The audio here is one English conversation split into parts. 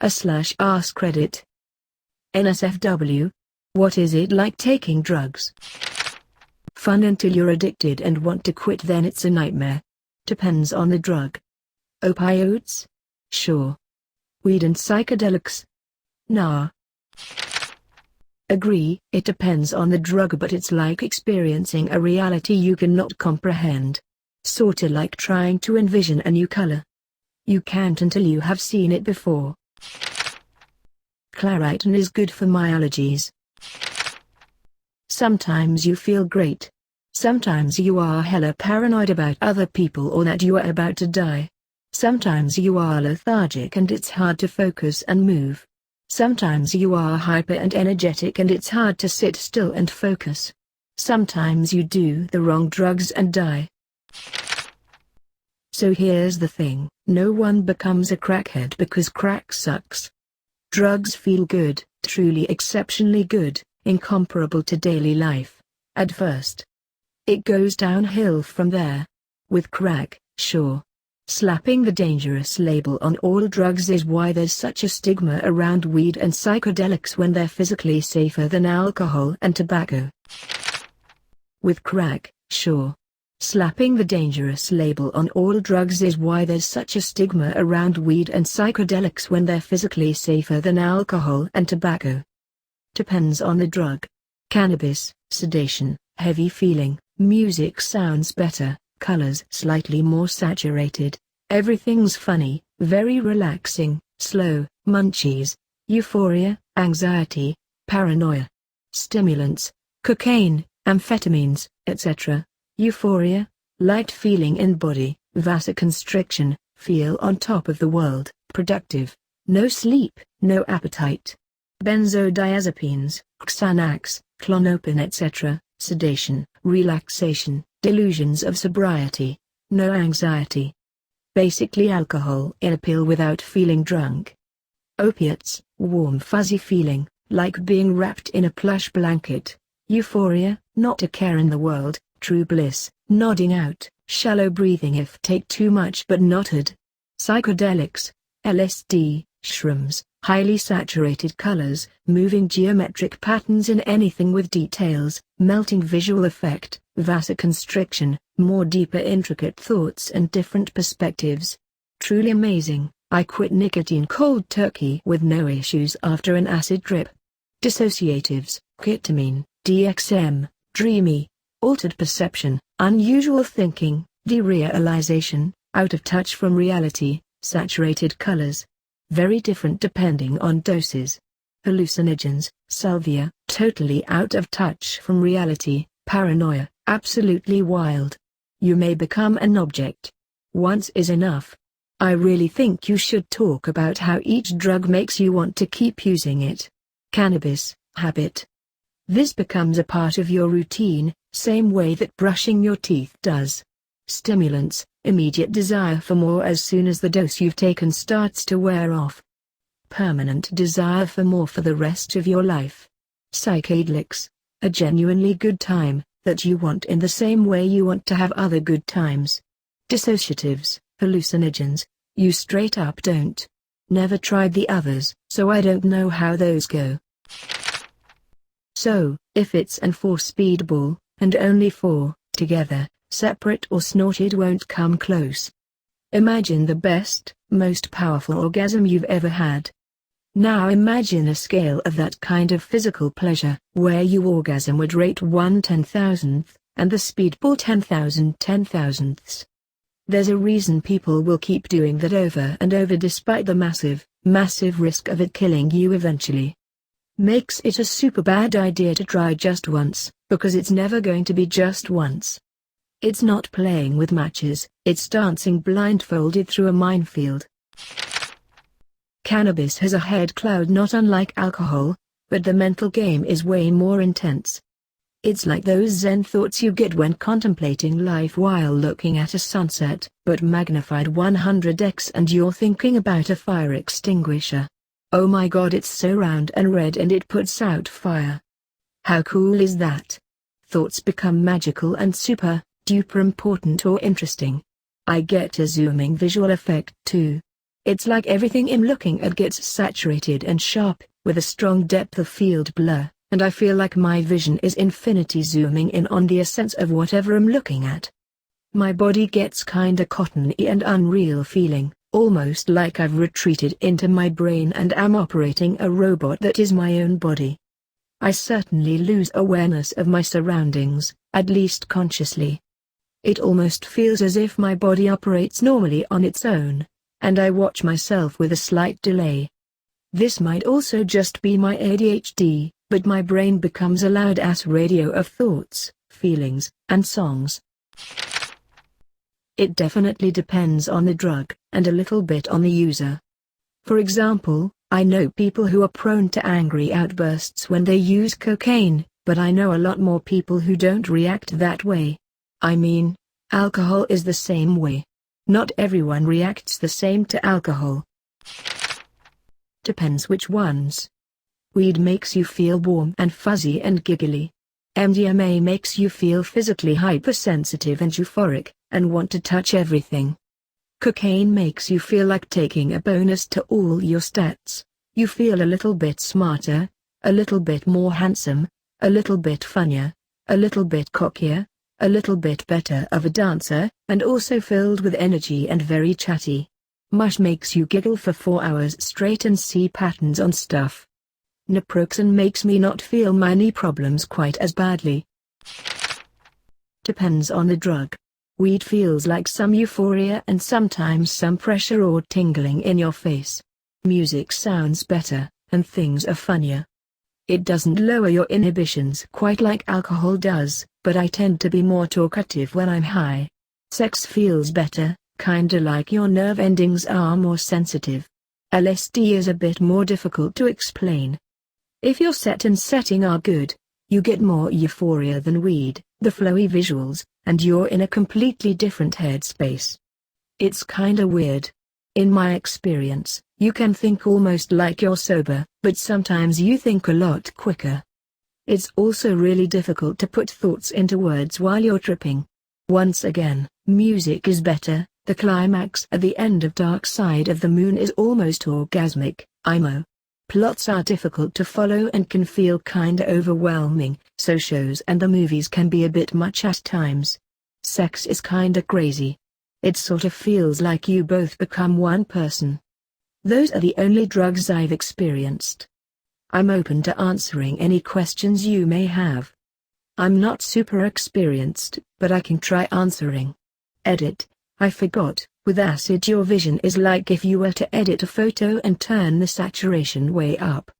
askreddit. NSFW. What is it like taking drugs? Fun until you're addicted and want to quit, then it's a nightmare. Depends on the drug. Opioids? Sure. Weed and psychedelics? Nah. Agree, it depends on the drug, but it's like experiencing a reality you cannot comprehend. Sorta like trying to envision a new color. You can't until you have seen it before. Claritin is good for my allergies. Sometimes you feel great. Sometimes you are hella paranoid about other people or that you are about to die. Sometimes you are lethargic and it's hard to focus and move. Sometimes you are hyper and energetic and it's hard to sit still and focus. Sometimes you do the wrong drugs and die. So here's the thing, no one becomes a crackhead because crack sucks. Drugs feel good, truly exceptionally good, incomparable to daily life, at first. It goes downhill from there. With crack, sure. Slapping the dangerous label on all drugs is why there's such a stigma around weed and psychedelics when they're physically safer than alcohol and tobacco. With crack, sure. Slapping the dangerous label on all drugs is why there's such a stigma around weed and psychedelics when they're physically safer than alcohol and tobacco. Depends on the drug. Cannabis, sedation, heavy feeling, music sounds better, colors slightly more saturated, everything's funny, very relaxing, slow, munchies, euphoria, anxiety, paranoia. Stimulants, cocaine, amphetamines, etc. Euphoria, light feeling in body, vasoconstriction, feel on top of the world, productive, no sleep, no appetite. Benzodiazepines, Xanax, Klonopin etc., sedation, relaxation, delusions of sobriety, no anxiety. Basically alcohol in a pill without feeling drunk. Opiates, warm fuzzy feeling, like being wrapped in a plush blanket. Euphoria, not a care in the world, true bliss, nodding out, shallow breathing if take too much but noted. Psychedelics, LSD, shrooms, highly saturated colors, moving geometric patterns in anything with details, melting visual effect, vasoconstriction, more deeper intricate thoughts and different perspectives. Truly amazing. I quit nicotine cold turkey with no issues after an acid trip. Dissociatives, ketamine, DXM, dreamy, altered perception, unusual thinking, derealization, out of touch from reality, saturated colors. Very different depending on doses. Hallucinogens, salvia, totally out of touch from reality, paranoia, absolutely wild. You may become an object. Once is enough. I really think you should talk about how each drug makes you want to keep using it. Cannabis, habit. This becomes a part of your routine, same way that brushing your teeth does. Stimulants, immediate desire for more as soon as the dose you've taken starts to wear off. Permanent desire for more for the rest of your life. Psychedelics, a genuinely good time, that you want in the same way you want to have other good times. Dissociatives, hallucinogens, you straight up don't. Never tried the others, so I don't know how those go. So, if it's an 4 speedball, and only 4, together, separate or snorted won't come close. Imagine the best, most powerful orgasm you've ever had. Now imagine a scale of that kind of physical pleasure, where your orgasm would rate 1/10,000th, and the speedball 10,000 10,000ths. There's a reason people will keep doing that over and over despite the massive, massive risk of it killing you eventually. Makes it a super bad idea to try just once, because it's never going to be just once. It's not playing with matches, it's dancing blindfolded through a minefield. Cannabis has a head cloud not unlike alcohol, but the mental game is way more intense. It's like those zen thoughts you get when contemplating life while looking at a sunset, but magnified 100x and you're thinking about a fire extinguisher. Oh my god, it's so round and red and it puts out fire. How cool is that? Thoughts become magical and super, duper important or interesting. I get a zooming visual effect too. It's like everything I'm looking at gets saturated and sharp, with a strong depth of field blur, and I feel like my vision is infinity zooming in on the essence of whatever I'm looking at. My body gets kinda cottony and unreal feeling, almost like I've retreated into my brain and am operating a robot that is my own body. I certainly lose awareness of my surroundings, at least consciously. It almost feels as if my body operates normally on its own, and I watch myself with a slight delay. This might also just be my ADHD, but my brain becomes a loud-ass radio of thoughts, feelings, and songs. It definitely depends on the drug, and a little bit on the user. For example, I know people who are prone to angry outbursts when they use cocaine, but I know a lot more people who don't react that way. I mean, alcohol is the same way. Not everyone reacts the same to alcohol. Depends which ones. Weed makes you feel warm and fuzzy and giggly. MDMA makes you feel physically hypersensitive and euphoric, and want to touch everything. Cocaine makes you feel like taking a bonus to all your stats. You feel a little bit smarter, a little bit more handsome, a little bit funnier, a little bit cockier, a little bit better of a dancer, and also filled with energy and very chatty. Mush makes you giggle for 4 hours straight and see patterns on stuff. Naproxen makes me not feel my knee problems quite as badly. Depends on the drug. Weed feels like some euphoria and sometimes some pressure or tingling in your face. Music sounds better, and things are funnier. It doesn't lower your inhibitions quite like alcohol does, but I tend to be more talkative when I'm high. Sex feels better, kinda like your nerve endings are more sensitive. LSD is a bit more difficult to explain. If your set and setting are good, you get more euphoria than weed, the flowy visuals, and you're in a completely different headspace. It's kinda weird. In my experience, you can think almost like you're sober, but sometimes you think a lot quicker. It's also really difficult to put thoughts into words while you're tripping. Once again, music is better. The climax at the end of Dark Side of the Moon is almost orgasmic, IMO. Plots are difficult to follow and can feel kinda overwhelming, so shows and the movies can be a bit much at times. Sex is kinda crazy. It sort of feels like you both become one person. Those are the only drugs I've experienced. I'm open to answering any questions you may have. I'm not super experienced, but I can try answering. Edit. I forgot, with acid your vision is like if you were to edit a photo and turn the saturation way up.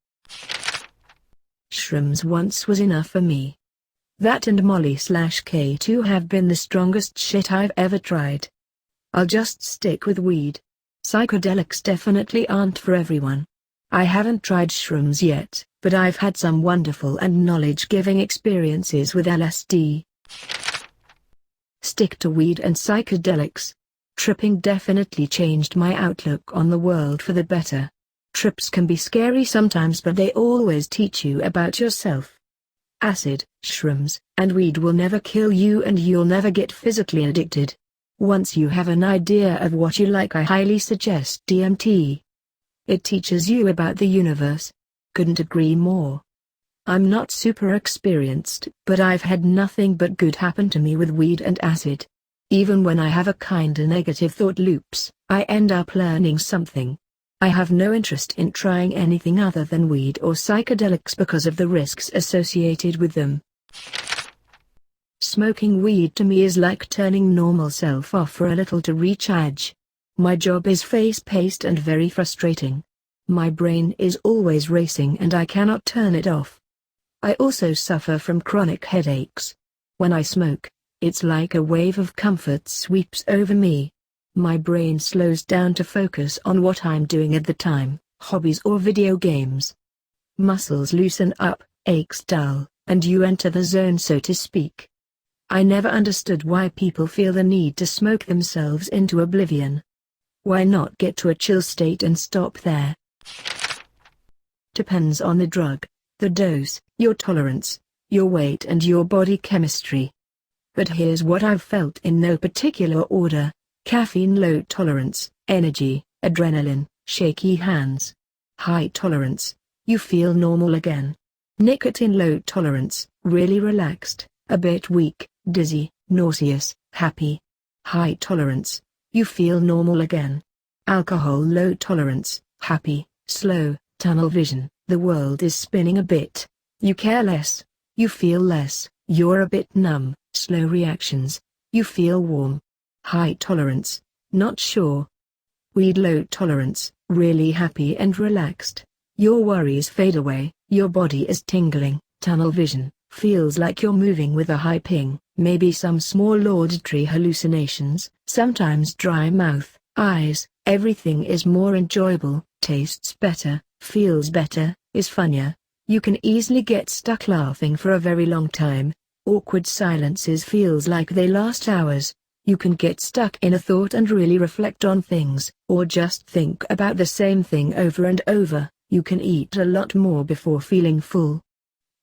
Shrooms once was enough for me. That and Molly/K2 have been the strongest shit I've ever tried. I'll just stick with weed. Psychedelics definitely aren't for everyone. I haven't tried shrooms yet, but I've had some wonderful and knowledge-giving experiences with LSD. Stick to weed and psychedelics. Tripping definitely changed my outlook on the world for the better. Trips can be scary sometimes, but they always teach you about yourself. Acid, shrooms, and weed will never kill you and you'll never get physically addicted. Once you have an idea of what you like, I highly suggest DMT. It teaches you about the universe. Couldn't agree more. I'm not super experienced, but I've had nothing but good happen to me with weed and acid. Even when I have a kinda negative thought loops, I end up learning something. I have no interest in trying anything other than weed or psychedelics because of the risks associated with them. Smoking weed to me is like turning normal self off for a little to recharge. My job is fast-paced and very frustrating. My brain is always racing and I cannot turn it off. I also suffer from chronic headaches. When I smoke, it's like a wave of comfort sweeps over me. My brain slows down to focus on what I'm doing at the time, hobbies or video games. Muscles loosen up, aches dull, and you enter the zone, so to speak. I never understood why people feel the need to smoke themselves into oblivion. Why not get to a chill state and stop there? Depends on the drug, the dose, your tolerance, your weight and your body chemistry. But here's what I've felt in no particular order: caffeine low tolerance, energy, Adrenaline, shaky hands. High tolerance, you feel normal again. Nicotine low tolerance, really relaxed, a bit weak, dizzy, nauseous, happy. High tolerance, you feel normal again. Alcohol low tolerance, happy, slow, tunnel vision, the world is spinning a bit. You care less, you feel less, you're a bit numb, slow reactions, you feel warm. High tolerance, not sure. Weed low tolerance, really happy and relaxed. Your worries fade away, your body is tingling, tunnel vision, feels like you're moving with a high ping, maybe some small auditory hallucinations, sometimes dry mouth, eyes, everything is more enjoyable, tastes better, feels better, is funnier. You can easily get stuck laughing for a very long time. Awkward silences feels like they last hours. You can get stuck in a thought and really reflect on things, or just think about the same thing over and over. You can eat a lot more before feeling full.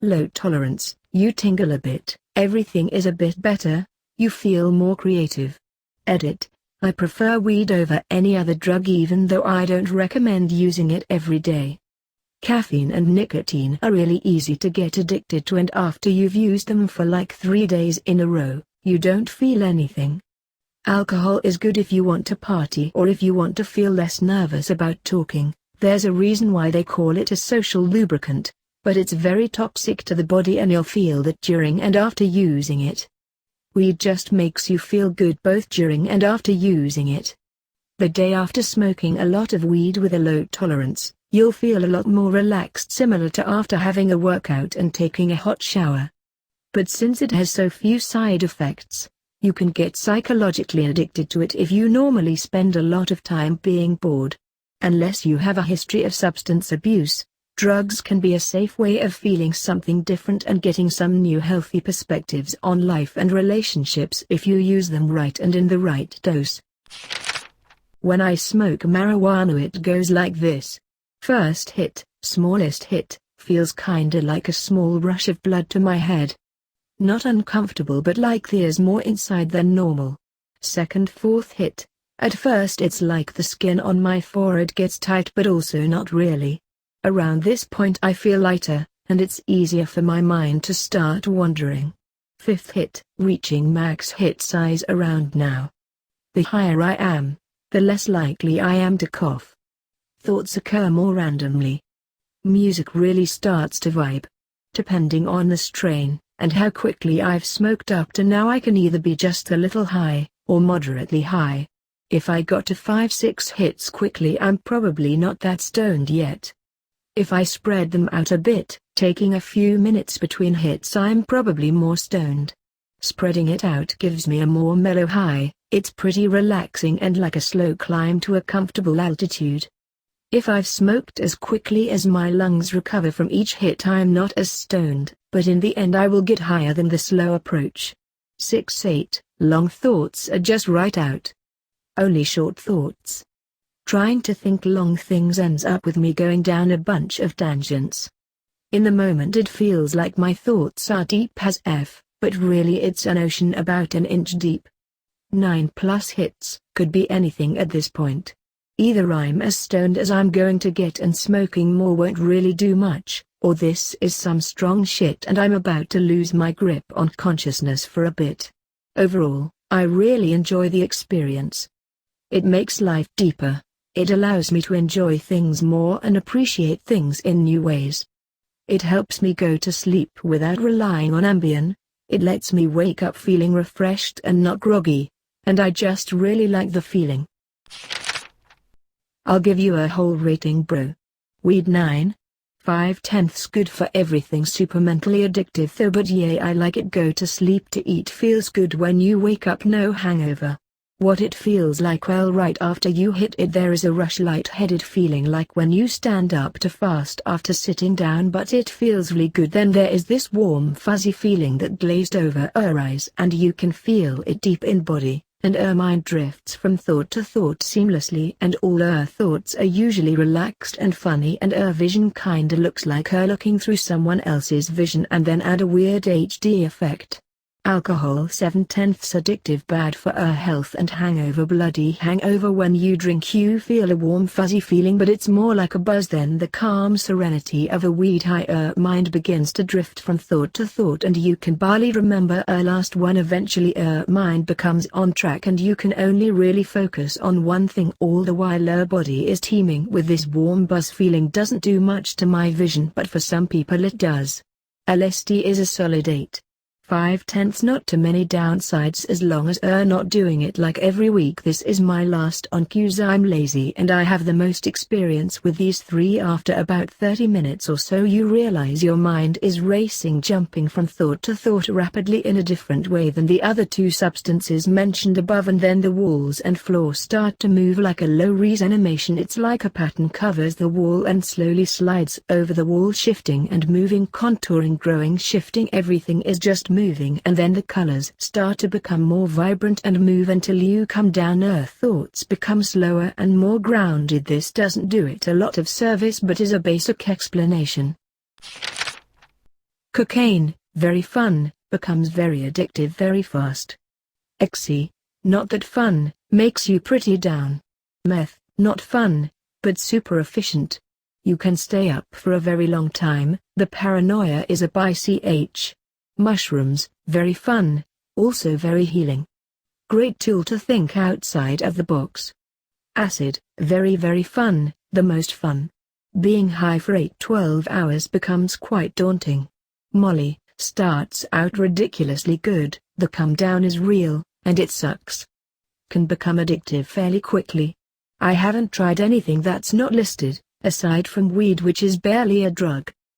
Low tolerance, you tingle a bit, everything is a bit better, you feel more creative. Edit, I prefer weed over any other drug even though I don't recommend using it every day. Caffeine and nicotine are really easy to get addicted to, and after you've used them for like 3 days in a row, you don't feel anything. Alcohol is good if you want to party or if you want to feel less nervous about talking. There's a reason why they call it a social lubricant, but it's very toxic to the body and you'll feel that during and after using it. Weed just makes you feel good both during and after using it. The day after smoking a lot of weed with a low tolerance, you'll feel a lot more relaxed, similar to after having a workout and taking a hot shower. But since it has so few side effects, you can get psychologically addicted to it if you normally spend a lot of time being bored. Unless you have a history of substance abuse, drugs can be a safe way of feeling something different and getting some new healthy perspectives on life and relationships if you use them right and in the right dose. When I smoke marijuana it goes like this. First hit, smallest hit, feels kinda like a small rush of blood to my head. Not uncomfortable but like there's more inside than normal. Second, fourth hit. At first it's like the skin on my forehead gets tight but also not really. Around this point I feel lighter, and it's easier for my mind to start wandering. Fifth hit, reaching max hit size around now. The higher I am, the less likely I am to cough. Thoughts occur more randomly. Music really starts to vibe. Depending on the strain, and how quickly I've smoked up to now, I can either be just a little high, or moderately high. If I got to 5-6 hits quickly I'm probably not that stoned yet. If I spread them out a bit, taking a few minutes between hits, I'm probably more stoned. Spreading it out gives me a more mellow high, it's pretty relaxing and like a slow climb to a comfortable altitude. If I've smoked as quickly as my lungs recover from each hit I'm not as stoned, but in the end I will get higher than the slow approach. 6-8, long thoughts are just right out. Only short thoughts. Trying to think long things ends up with me going down a bunch of tangents. In the moment it feels like my thoughts are deep as F, but really it's an ocean about an inch deep. 9+ hits, could be anything at this point. Either I'm as stoned as I'm going to get and smoking more won't really do much, or this is some strong shit and I'm about to lose my grip on consciousness for a bit. Overall, I really enjoy the experience. It makes life deeper. It allows me to enjoy things more and appreciate things in new ways. It helps me go to sleep without relying on Ambien. It lets me wake up feeling refreshed and not groggy. And I just really like the feeling. I'll give you a whole rating, bro. Weed 9.5 good for everything, super mentally addictive though, but yeah, I like it. Go to sleep to eat feels good when you wake up, no hangover. What it feels like, well, right after you hit it there is a rush light-headed feeling like when you stand up to fast after sitting down, but it feels really good. Then there is this warm fuzzy feeling that glazed over your eyes and you can feel it deep in body, and your mind drifts from thought to thought seamlessly, and all your thoughts are usually relaxed and funny, and your vision kinda looks like her looking through someone else's vision, and then add a weird HD effect. Alcohol 7/10 addictive, bad for our health and hangover, bloody hangover. When you drink you feel a warm fuzzy feeling, but it's more like a buzz. Then the calm serenity of a weed high. Mind begins to drift from thought to thought and you can barely remember last one. Eventually mind becomes on track and you can only really focus on one thing all the while body is teeming with this warm buzz feeling. Doesn't do much to my vision, but for some people it does. LSD is a solid 8/5, not too many downsides as long as not doing it like every week. This is my last on cues. I'm lazy and I have the most experience with these three. After about 30 minutes or so you realize your mind is racing, jumping from thought to thought rapidly in a different way than the other two substances mentioned above, and then the walls and floor start to move like a low-res animation. It's like a pattern covers the wall and slowly slides over the wall, shifting and moving, contouring, growing, shifting. Everything is just moving, and then the colors start to become more vibrant and move until you come down. Thoughts become slower and more grounded. This doesn't do it a lot of service but is a basic explanation. Cocaine, very fun, becomes very addictive very fast. Ecstasy, not that fun, makes you pretty down. Meth, not fun, but super efficient. You can stay up for a very long time. The paranoia is up. Mushrooms, very fun, also very healing. Great tool to think outside of the box. Acid, very fun, the most fun. Being high for 8-12 hours becomes quite daunting. Molly, starts out ridiculously good, the come down is real, and it sucks. Can become addictive fairly quickly. I haven't tried anything that's not listed, aside from weed, which is barely a drug.